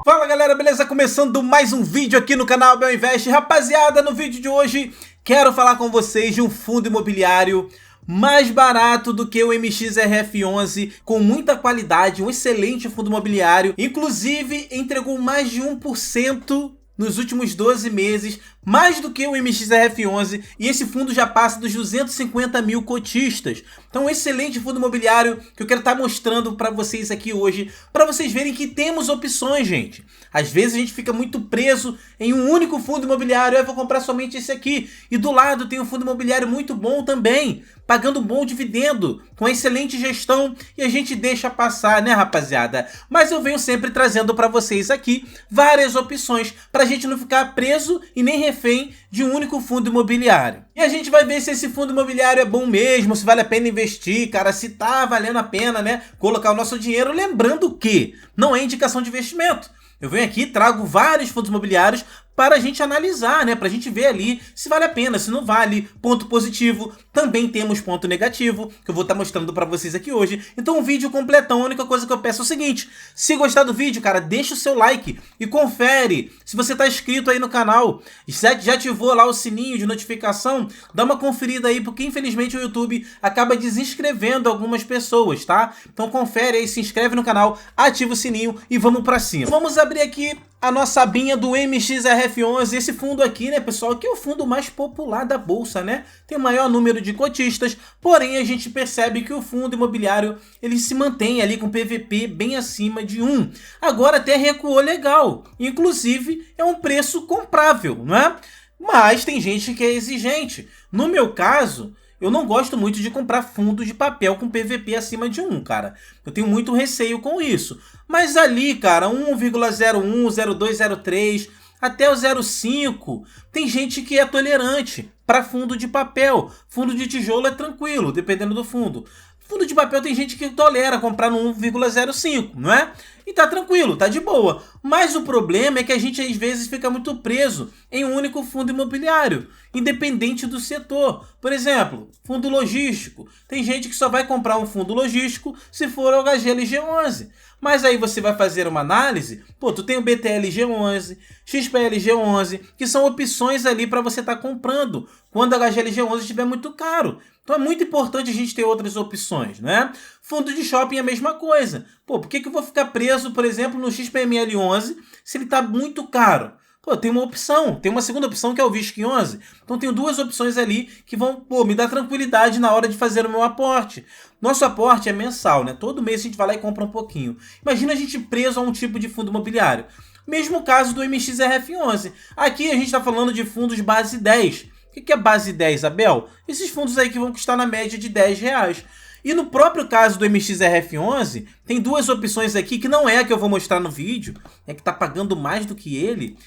Fala galera, beleza? Começando mais um vídeo aqui no canal Abel Invest. Rapaziada, no vídeo de hoje quero falar com vocês de um fundo imobiliário mais barato do que o MXRF11, com muita qualidade, um excelente fundo imobiliário, inclusive entregou mais de 1% nos últimos 12 meses, mais do que o MXRF11, e esse fundo já passa dos 250 mil cotistas. Então um excelente fundo imobiliário que eu quero estar mostrando para vocês aqui hoje, para vocês verem que temos opções, gente. Às vezes a gente fica muito preso em um único fundo imobiliário, eu vou comprar somente esse aqui, e do lado tem um fundo imobiliário muito bom também, pagando um bom dividendo, com excelente gestão, e a gente deixa passar, né, rapaziada? Mas eu venho sempre trazendo para vocês aqui várias opções, para a gente não ficar preso e nem refém de um único fundo imobiliário. E a gente vai ver se esse fundo imobiliário é bom mesmo, se vale a pena investir, cara, se tá valendo a pena, né, colocar o nosso dinheiro, lembrando que não é indicação de investimento. Eu venho aqui, trago vários fundos imobiliários para a gente analisar, né? Para a gente ver ali se vale a pena, se não vale. Ponto positivo, também temos ponto negativo, que eu vou estar mostrando para vocês aqui hoje. Então um vídeo completão, a única coisa que eu peço é o seguinte: se gostar do vídeo, cara, deixa o seu like e confere se você está inscrito aí no canal. Já ativou lá o sininho de notificação, dá uma conferida aí, porque infelizmente o YouTube acaba desinscrevendo algumas pessoas, tá? Então confere aí, se inscreve no canal, ativa o sininho e vamos para cima. Vamos abrir aqui a nossa abinha do MXRF11, esse fundo aqui, né, pessoal, que é o fundo mais popular da bolsa, né? Tem o maior número de cotistas, porém a gente percebe que o fundo imobiliário, ele se mantém ali com PVP bem acima de 1. Agora até recuou legal, inclusive é um preço comprável, não é? Mas tem gente que é exigente. No meu caso, eu não gosto muito de comprar fundo de papel com PVP acima de 1, cara. Eu tenho muito receio com isso. Mas ali, cara, 1,01, 0,2, 0,3, até o 0,5, tem gente que é tolerante para fundo de papel. Fundo de tijolo é tranquilo, dependendo do fundo. Fundo de papel tem gente que tolera comprar no 1,05, não é? E tá tranquilo, tá de boa. Mas o problema é que a gente às vezes fica muito preso em um único fundo imobiliário, independente do setor. Por exemplo, fundo logístico. Tem gente que só vai comprar um fundo logístico se for o HGLG11. Mas aí você vai fazer uma análise, pô, tu tem o BTLG11, XPLG11, que são opções ali para você estar comprando quando o HGLG11 estiver muito caro. Então é muito importante a gente ter outras opções, né? Fundo de shopping é a mesma coisa. Pô, por que eu vou ficar preso, por exemplo, no XPML11 se ele está muito caro? Pô, tem uma opção, tem uma segunda opção que é o VISC11. Então tenho duas opções ali que vão, pô, me dar tranquilidade na hora de fazer o meu aporte. Nosso aporte é mensal, né? Todo mês a gente vai lá e compra um pouquinho. Imagina a gente preso a um tipo de fundo imobiliário. Mesmo caso do MXRF11. Aqui a gente está falando de fundos base 10. O que é base 10, Abel? Esses fundos aí que vão custar na média de R$10. E no próprio caso do MXRF11, tem duas opções aqui que não é a que eu vou mostrar no vídeo, é que está pagando mais do que ele,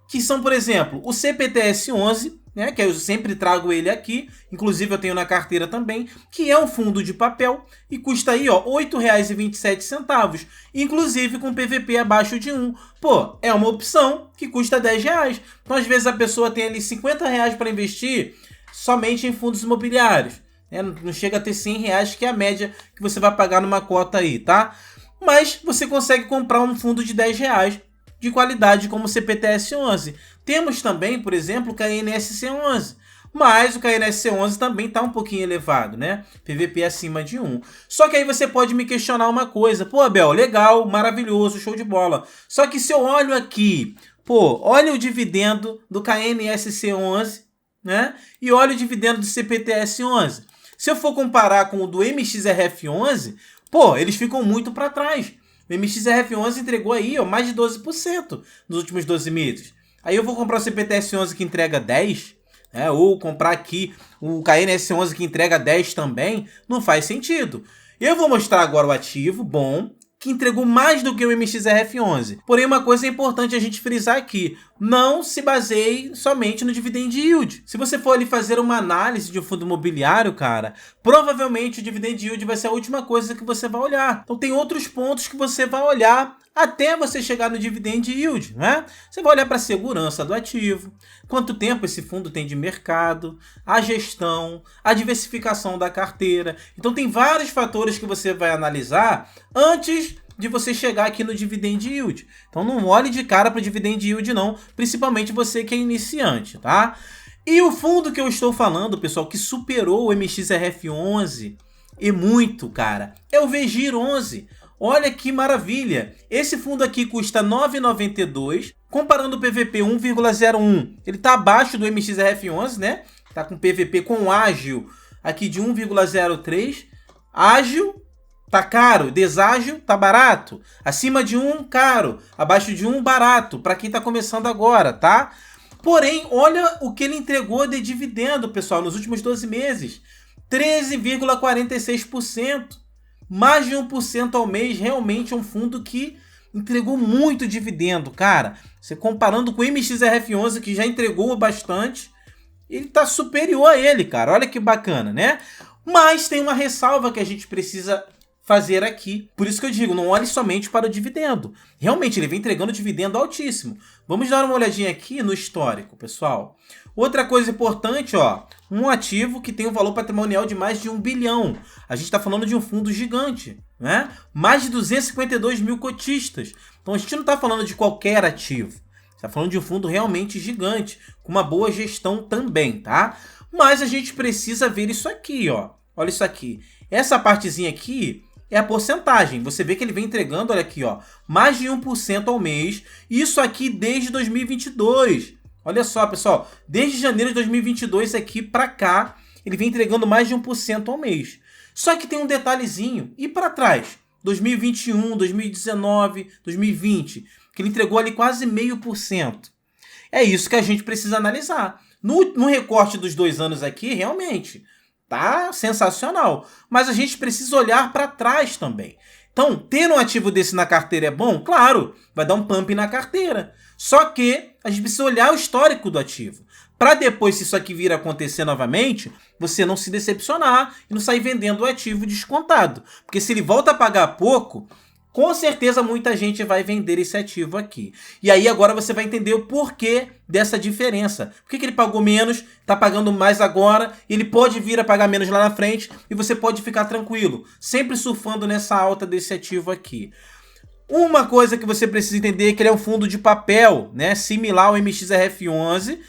que são, por exemplo, o CPTS11, né, que eu sempre trago ele aqui, inclusive eu tenho na carteira também, que é um fundo de papel e custa aí, ó, R$ 8,27, inclusive com PVP abaixo de 1. Pô, é uma opção que custa R$10. Então, às vezes a pessoa tem ali R$50 para investir somente em fundos imobiliários. Não chega a ter R$100, que é a média que você vai pagar numa cota aí, tá? Mas você consegue comprar um fundo de R$10 de qualidade como o CPTS11. Temos também, por exemplo, o KNSC11. Mas o KNSC11 também está um pouquinho elevado, né? PVP acima de 1. Só que aí você pode me questionar uma coisa. Pô, Abel, legal, maravilhoso, show de bola. Só que se eu olho aqui, pô, olha o dividendo do KNSC11, né? E olha o dividendo do CPTS11. Se eu for comparar com o do MXRF11, pô, eles ficam muito para trás. O MXRF11 entregou aí, ó, mais de 12% nos últimos 12 meses. Aí eu vou comprar o CPTS11 que entrega 10%, né? Ou comprar aqui o KNS11 que entrega 10 também, não faz sentido. Eu vou mostrar agora o ativo bom, que entregou mais do que o MXRF11. Porém, uma coisa é importante a gente frisar aqui: não se baseie somente no dividend yield. Se você for ali fazer uma análise de um fundo imobiliário, cara, provavelmente o dividend yield vai ser a última coisa que você vai olhar. Então tem outros pontos que você vai olhar até você chegar no dividend yield, né? Você vai olhar para a segurança do ativo, quanto tempo esse fundo tem de mercado, a gestão, a diversificação da carteira. Então tem vários fatores que você vai analisar antes de você chegar aqui no Dividend Yield. Então não olhe de cara para o Dividend Yield não, principalmente você que é iniciante, tá? E o fundo que eu estou falando, pessoal, que superou o MXRF11 e muito, cara, é o VGIR11. Olha que maravilha! Esse fundo aqui custa R$ 9,92, comparando o PVP 1,01, ele está abaixo do MXRF11, né? Tá com PVP com ágil aqui de 1,03, ágil tá caro, deságil tá barato, acima de 1 caro, abaixo de 1 barato, para quem tá começando agora, tá? Porém, olha o que ele entregou de dividendo, pessoal, nos últimos 12 meses, 13,46%. Mais de 1% ao mês, realmente é um fundo que entregou muito dividendo, cara. Você comparando com o MXRF11, que já entregou bastante, ele está superior a ele, cara. Olha que bacana, né? Mas tem uma ressalva que a gente precisa fazer aqui. Por isso que eu digo, não olhe somente para o dividendo. Realmente, ele vem entregando dividendo altíssimo. Vamos dar uma olhadinha aqui no histórico, pessoal. Outra coisa importante, ó, um ativo que tem um valor patrimonial de mais de 1 bilhão. A gente está falando de um fundo gigante, né? Mais de 252 mil cotistas. Então a gente não está falando de qualquer ativo. Está falando de um fundo realmente gigante, com uma boa gestão também, tá? Mas a gente precisa ver isso aqui, ó. Olha isso aqui. Essa partezinha aqui é a porcentagem. Você vê que ele vem entregando, olha aqui, ó, mais de 1% ao mês. Isso aqui desde 2022. Olha só, pessoal, desde janeiro de 2022 aqui para cá, ele vem entregando mais de 1% ao mês. Só que tem um detalhezinho. E para trás? 2021, 2019, 2020, que ele entregou ali quase 0,5%. É isso que a gente precisa analisar. No recorte dos 2 anos aqui, realmente, tá sensacional. Mas a gente precisa olhar para trás também. Então, ter um ativo desse na carteira é bom? Claro, vai dar um pump na carteira. Só que a gente precisa olhar o histórico do ativo. Para depois, se isso aqui vir a acontecer novamente, você não se decepcionar e não sair vendendo o ativo descontado. Porque se ele volta a pagar pouco, com certeza muita gente vai vender esse ativo aqui. E aí agora você vai entender o porquê dessa diferença. Por que ele pagou menos, está pagando mais agora, ele pode vir a pagar menos lá na frente e você pode ficar tranquilo, sempre surfando nessa alta desse ativo aqui. Uma coisa que você precisa entender é que ele é um fundo de papel, né, similar ao MXRF11.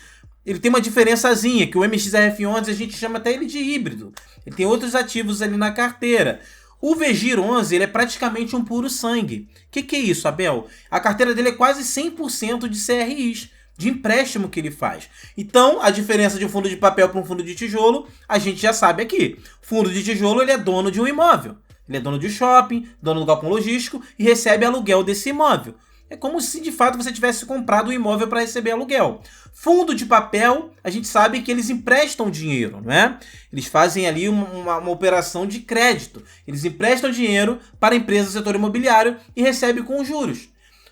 Ele tem uma diferençazinha, que o MXRF11 a gente chama até ele de híbrido. Ele tem outros ativos ali na carteira. O VGIR11 ele é praticamente um puro sangue. O que é isso, Abel? A carteira dele é quase 100% de CRIs, de empréstimo que ele faz. Então, a diferença de um fundo de papel para um fundo de tijolo, a gente já sabe aqui. Fundo de tijolo ele é dono de um imóvel. Ele é dono de shopping, dono do galpão logístico e recebe aluguel desse imóvel. É como se de fato você tivesse comprado um imóvel para receber aluguel. Fundo de papel, a gente sabe que eles emprestam dinheiro, não é? Eles fazem ali uma operação de crédito. Eles emprestam dinheiro para empresas do setor imobiliário e recebem com juros.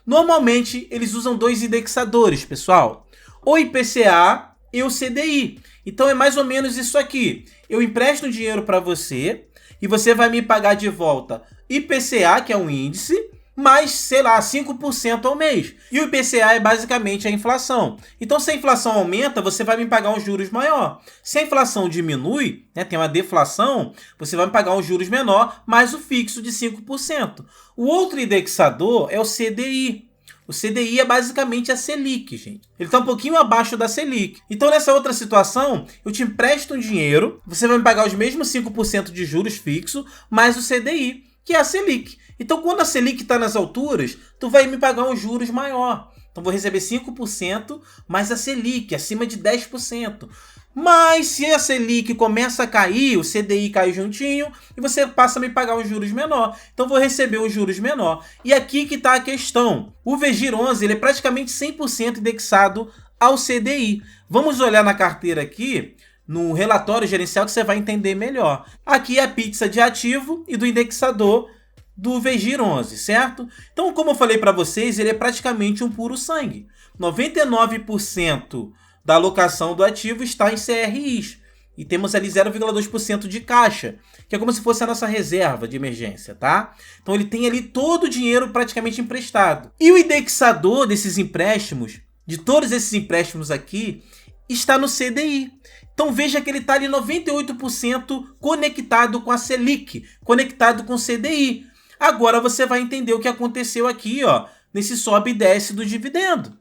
Normalmente, eles usam 2 indexadores, pessoal. O IPCA e o CDI. Então é mais ou menos isso aqui. Eu empresto dinheiro para você e você vai me pagar de volta IPCA, que é um índice, mais, sei lá, 5% ao mês. E o IPCA é basicamente a inflação. Então, se a inflação aumenta, você vai me pagar um juros maior. Se a inflação diminui, né, tem uma deflação, você vai me pagar um juros menor, mais o fixo de 5%. O outro indexador é o CDI. O CDI é basicamente a Selic, gente. Ele está um pouquinho abaixo da Selic. Então, nessa outra situação, eu te empresto um dinheiro, você vai me pagar os mesmos 5% de juros fixo, mais o CDI, que é a Selic. Então, quando a Selic está nas alturas, tu vai me pagar um juros maior. Então, vou receber 5% mais a Selic, acima de 10%. Mas, se a Selic começa a cair, o CDI cai juntinho, e você passa a me pagar um juros menor. Então, vou receber um juros menor. E aqui que está a questão. O VGIR11 ele é praticamente 100% indexado ao CDI. Vamos olhar na carteira aqui, no relatório gerencial, que você vai entender melhor. Aqui é a pizza de ativo e do indexador do VGIR11, certo? Então, como eu falei para vocês, ele é praticamente um puro sangue. 99% da alocação do ativo está em CRIs. E temos ali 0,2% de caixa, que é como se fosse a nossa reserva de emergência, tá? Então, ele tem ali todo o dinheiro praticamente emprestado. E o indexador desses empréstimos, de todos esses empréstimos aqui, está no CDI. Então veja que ele está ali 98% conectado com a Selic, conectado com o CDI. Agora você vai entender o que aconteceu aqui, ó, nesse sobe e desce do dividendo.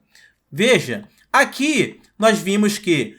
Veja, aqui nós vimos que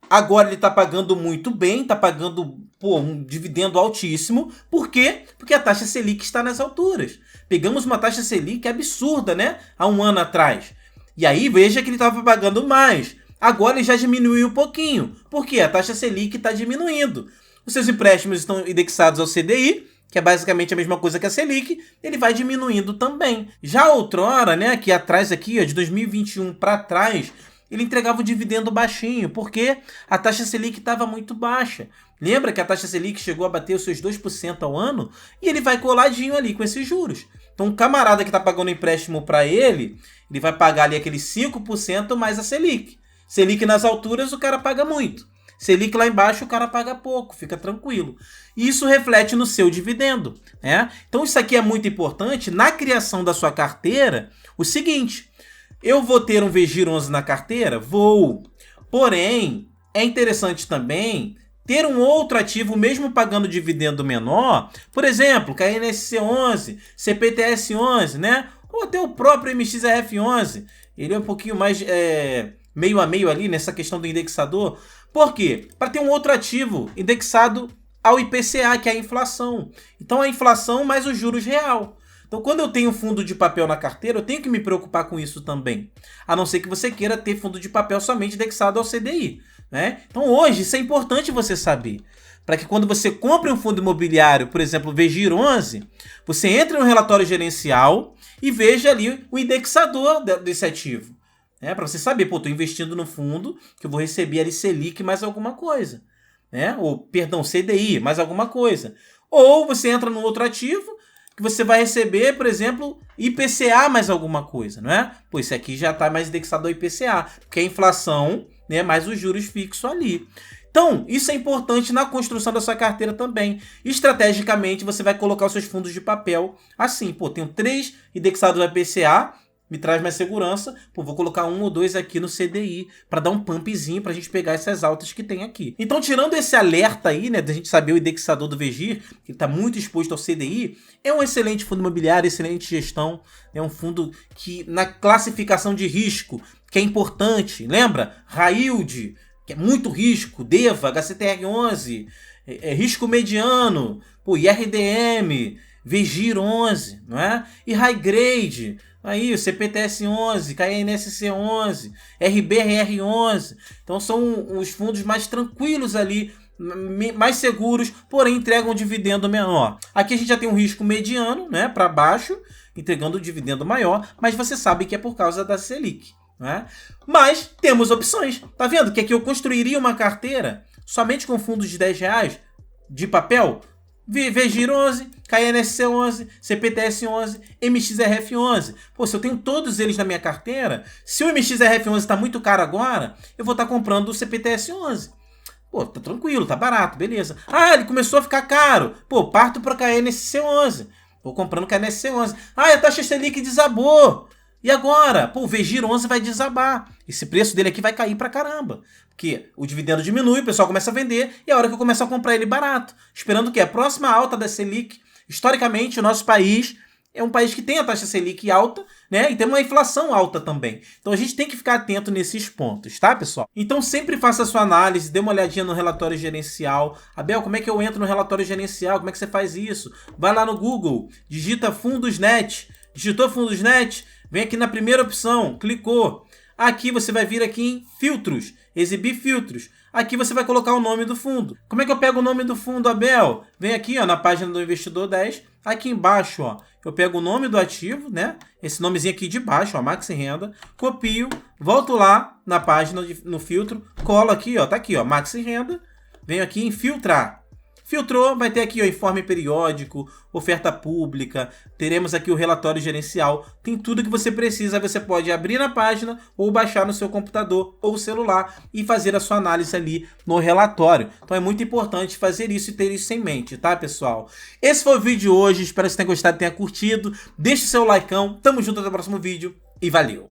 agora ele está pagando muito bem, está pagando um dividendo altíssimo. Por quê? Porque a taxa Selic está nas alturas. Pegamos uma taxa Selic absurda, né? Há um ano atrás. E aí veja que ele estava pagando mais. Agora ele já diminuiu um pouquinho. Por quê? A taxa Selic está diminuindo. Os seus empréstimos estão indexados ao CDI, que é basicamente a mesma coisa que a Selic, ele vai diminuindo também. Já outrora, né, aqui atrás, aqui, ó, de 2021 para trás, ele entregava um dividendo baixinho, porque a taxa Selic estava muito baixa. Lembra que a taxa Selic chegou a bater os seus 2% ao ano? E ele vai coladinho ali com esses juros. Então, o camarada que está pagando empréstimo para ele vai pagar ali aqueles 5% mais a Selic. Selic nas alturas, o cara paga muito. Selic lá embaixo, o cara paga pouco, fica tranquilo. E isso reflete no seu dividendo, né? Então, isso aqui é muito importante na criação da sua carteira. O seguinte, eu vou ter um VGIR11 na carteira? Vou. Porém, é interessante também ter um outro ativo, mesmo pagando dividendo menor. Por exemplo, KNSC11, CPTS11, né? Ou até o próprio MXRF11. Ele é um pouquinho mais meio a meio ali nessa questão do indexador. Por quê? Para ter um outro ativo indexado ao IPCA, que é a inflação. Então, a inflação mais os juros real. Então, quando eu tenho fundo de papel na carteira, eu tenho que me preocupar com isso também. A não ser que você queira ter fundo de papel somente indexado ao CDI, né? Então, hoje, isso é importante você saber. Para que quando você compre um fundo imobiliário, por exemplo, o VGIR11, você entre no relatório gerencial e veja ali o indexador desse ativo. Para você saber, estou investindo no fundo que eu vou receber ali Selic mais alguma coisa. Ou, perdão, CDI mais alguma coisa. Ou você entra num outro ativo que você vai receber, por exemplo, IPCA mais alguma coisa, não é? Pô, esse aqui já está mais indexado ao IPCA, porque é a inflação, né, mais os juros fixos ali. Então, isso é importante na construção da sua carteira também. Estrategicamente, você vai colocar os seus fundos de papel assim. Pô, tenho 3 indexados ao IPCA, me traz mais segurança. Pô, vou colocar 1 ou 2 aqui no CDI para dar um pumpzinho para a gente pegar essas altas que tem aqui. Então, tirando esse alerta aí, né, da gente saber o indexador do VGIR, que está muito exposto ao CDI, é um excelente fundo imobiliário, excelente gestão, é um fundo que na classificação de risco, que é importante, lembra? High-yield, que é muito risco, DEVA, HCTR11, risco mediano, pô, IRDM, VGIR11, não é? E High Grade, aí o CPTS11, KNSC11, RBRR11. Então são os fundos mais tranquilos ali, mais seguros, porém entregam um dividendo menor. Aqui a gente já tem um risco mediano, né, para baixo, entregando um dividendo maior, mas você sabe que é por causa da Selic, né? Mas temos opções. Tá vendo que aqui eu construiria uma carteira somente com fundos de R$10 de papel? VGIR11, KNSC11, CPTS11, MXRF11. Pô, se eu tenho todos eles na minha carteira, se o MXRF11 está muito caro agora, eu vou estar comprando o CPTS11. Pô, tá tranquilo, tá barato, beleza. Ah, ele começou a ficar caro. Pô, parto para KNSC11. Vou comprando KNSC11. Ah, a taxa Selic desabou. E agora? Pô, o VGIR11 vai desabar. Esse preço dele aqui vai cair pra caramba. Porque o dividendo diminui, o pessoal começa a vender, e é a hora que eu começo a comprar ele barato. Esperando que a próxima alta da Selic, historicamente, o nosso país é um país que tem a taxa Selic alta, né? E tem uma inflação alta também. Então a gente tem que ficar atento nesses pontos, tá, pessoal? Então sempre faça a sua análise, dê uma olhadinha no relatório gerencial. Abel, como é que eu entro no relatório gerencial? Como é que você faz isso? Vai lá no Google, digita Fundosnet. Digitou Fundosnet? Vem aqui na primeira opção, clicou. Aqui você vai vir aqui em filtros, exibir filtros. Aqui você vai colocar o nome do fundo. Como é que eu pego o nome do fundo, Abel? Vem aqui, ó, na página do Investidor 10. Aqui embaixo, ó, eu pego o nome do ativo, né? Esse nomezinho aqui de baixo, ó, Maxi Renda. Copio, volto lá na página, no filtro, colo aqui, ó, tá aqui, ó, Maxi Renda. Venho aqui em filtrar. Filtrou, vai ter aqui o informe periódico, oferta pública, teremos aqui o relatório gerencial, tem tudo que você precisa, você pode abrir na página ou baixar no seu computador ou celular e fazer a sua análise ali no relatório. Então é muito importante fazer isso e ter isso em mente, tá, pessoal? Esse foi o vídeo de hoje, espero que você tenha gostado e tenha curtido. Deixe seu likeão, tamo junto até o próximo vídeo e valeu!